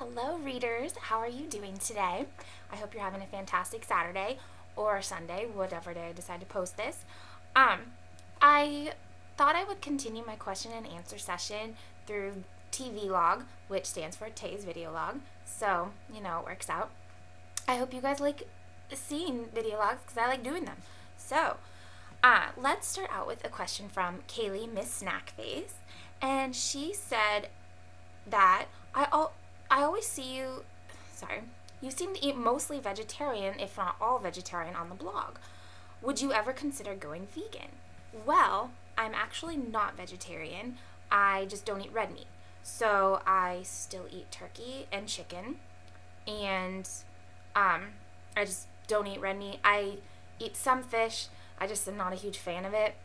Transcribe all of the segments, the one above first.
Hello readers, how are you doing today? I hope you're having a fantastic Saturday or Sunday, whatever day I decide to post this. I thought I would continue my question and answer session through TV-log, which stands for Tay's Video Log, so, it works out. I hope you guys like seeing video logs because I like doing them. So, let's start out with a question from Kaylee, Miss Snackface, and she said that I always see you, you seem to eat mostly vegetarian, if not all vegetarian, on the blog. Would you ever consider going vegan? Well, I'm actually not vegetarian. I just don't eat red meat. So I still eat turkey and chicken, and I just don't eat red meat. I eat some fish. I just am not a huge fan of it.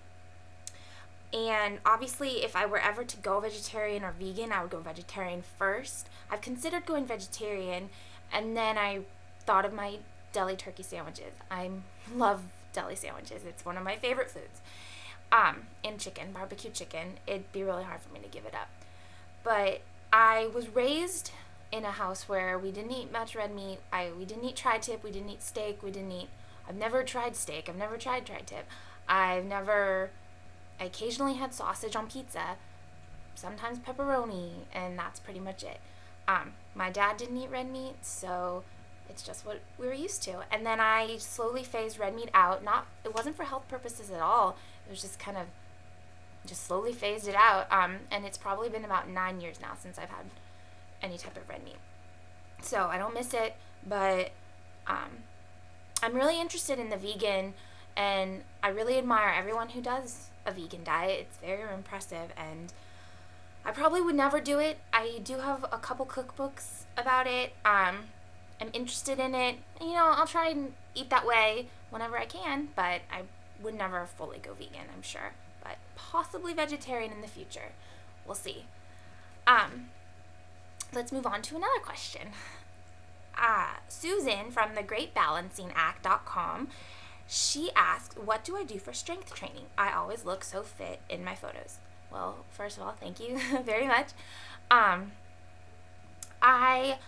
And obviously, if I were ever to go vegetarian or vegan, I would go vegetarian first. I've considered going vegetarian, and then I thought of my deli turkey sandwiches. I love deli sandwiches. It's one of my favorite foods. And chicken, barbecue chicken. It'd be really hard for me to give it up. But I was raised in a house where we didn't eat much red meat. We didn't eat tri-tip. We didn't eat steak. I've never tried steak. I've never tried tri-tip. I occasionally had sausage on pizza, sometimes pepperoni, and that's pretty much it. My dad didn't eat red meat, so it's just what we were used to. And then I slowly phased red meat out. It wasn't for health purposes at all. It was just kind of slowly phased it out. And it's probably been about 9 years now since I've had any type of red meat. So I don't miss it, but I'm really interested in the vegan, and I really admire everyone who does a vegan diet. It's very impressive, and I probably would never do it. I do have a couple cookbooks about it. I'm interested in it. I'll try and eat that way whenever I can, but I would never fully go vegan, I'm sure. But possibly vegetarian in the future. We'll see. Let's move on to another question. Susan from thegreatbalancingact.com, she asked, what do I do for strength training? I always look so fit in my photos. Well, first of all, thank you very much. I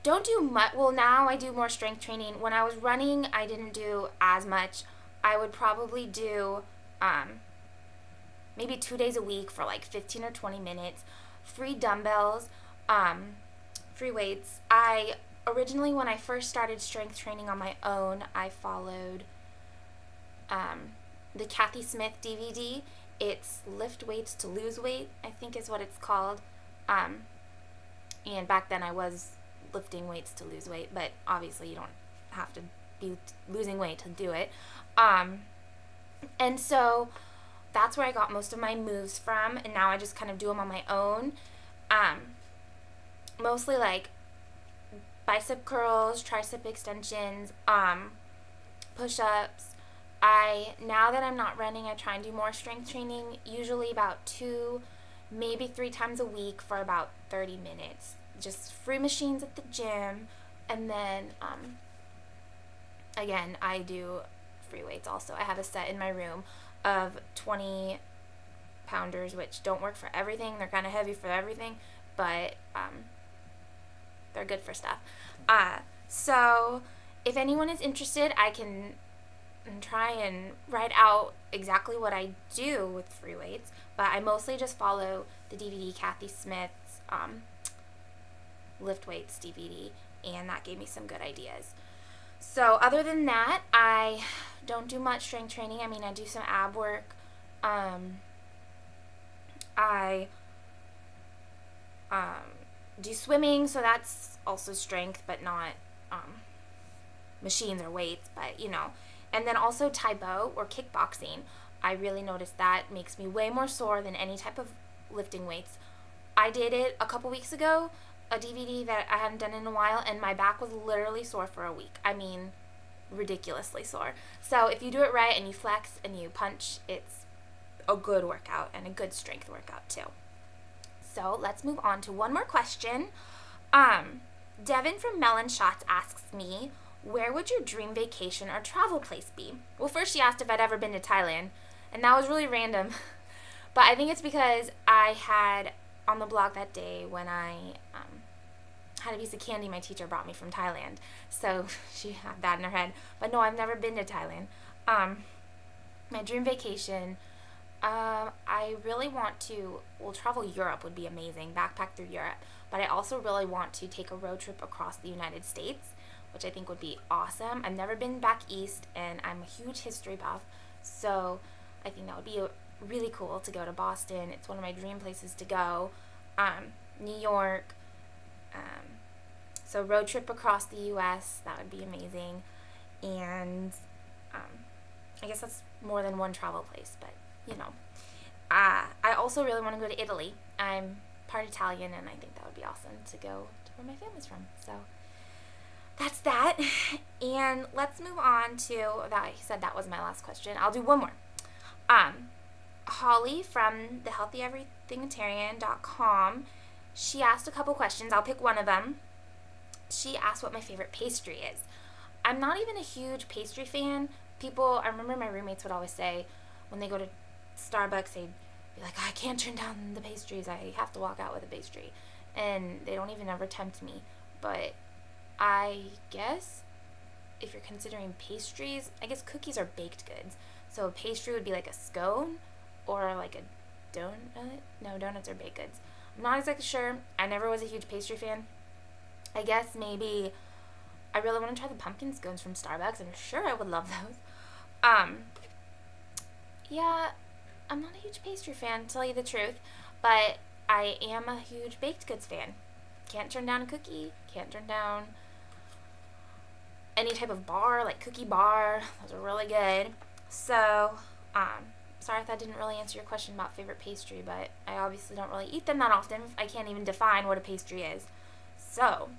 don't do much. Well, now I do more strength training. When I was running, I didn't do as much. I would probably do maybe 2 days a week for like 15 or 20 minutes. Free dumbbells, free weights. Originally, when I first started strength training on my own, I followed the Kathy Smith DVD. It's Lift Weights to Lose Weight, I think is what it's called. And back then I was lifting weights to lose weight, but obviously you don't have to be losing weight to do it. And so that's where I got most of my moves from, and now I just kind of do them on my own. Mostly like bicep curls, tricep extensions, push-ups. Now that I'm not running, I try and do more strength training, usually about 2, maybe 3 times a week for about 30 minutes. Just free machines at the gym, and then, again, I do free weights also. I have a set in my room of 20 pounders, which don't work for everything. They're kind of heavy for everything, but, they're good for stuff. So if anyone is interested, I can try and write out exactly what I do with free weights, but I mostly just follow the DVD Kathy Smith's Lift Weights DVD, and that gave me some good ideas. So other than that, I don't do much strength training. I mean, I do some ab work. I do swimming, so that's also strength, but not machines or weights, but and then also Taekwondo or kickboxing. I really noticed that makes me way more sore than any type of lifting weights. I did it a couple weeks ago, a DVD that I hadn't done in a while, and my back was literally sore for a week. I mean, ridiculously sore. So if you do it right and you flex and you punch, it's a good workout and a good strength workout too. So let's move on to one more question. Devin from Melon Shots asks me, where would your dream vacation or travel place be? Well, first she asked if I'd ever been to Thailand, and that was really random. But I think it's because I had on the blog that day when I had a piece of candy my teacher brought me from Thailand. So she had that in her head. But no, I've never been to Thailand. My dream vacation, I really want to, travel Europe would be amazing, backpack through Europe. But I also really want to take a road trip across the United States, which I think would be awesome. I've never been back east, and I'm a huge history buff, so I think that would be really cool to go to Boston. It's one of my dream places to go. New York. So road trip across the U.S., that would be amazing. And I guess that's more than one travel place, but you know. I also really want to go to Italy. I'm part Italian, and I think that would be awesome to go to where my family's from. So that's that. And let's move on to that. I said that was my last question. I'll do one more. Holly from thehealthyeverythingitarian.com, she asked a couple questions. I'll pick one of them. She asked what my favorite pastry is. I'm not even a huge pastry fan. I remember my roommates would always say when they go to Starbucks, they'd be like, I can't turn down the pastries. I have to walk out with a pastry. And they don't even ever tempt me. But I guess if you're considering pastries, I guess cookies are baked goods. So a pastry would be like a scone or like a donut. No, donuts are baked goods. I'm not exactly sure. I never was a huge pastry fan. I guess maybe I really want to try the pumpkin scones from Starbucks. I'm sure I would love those. Yeah, I'm not a huge pastry fan, to tell you the truth, but I am a huge baked goods fan. Can't turn down a cookie. Can't turn down any type of bar, like Cookie Bar. Those are really good. So, sorry if that didn't really answer your question about favorite pastry, but I obviously don't really eat them that often. I can't even define what a pastry is. So,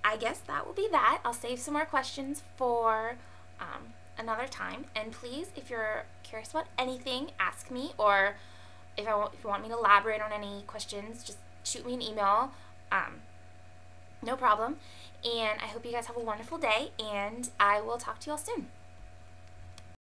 I guess that will be that. I'll save some more questions for another time. And please, if you're curious about anything, ask me. Or if you want me to elaborate on any questions, just shoot me an email. No problem. And I hope you guys have a wonderful day. And I will talk to you all soon.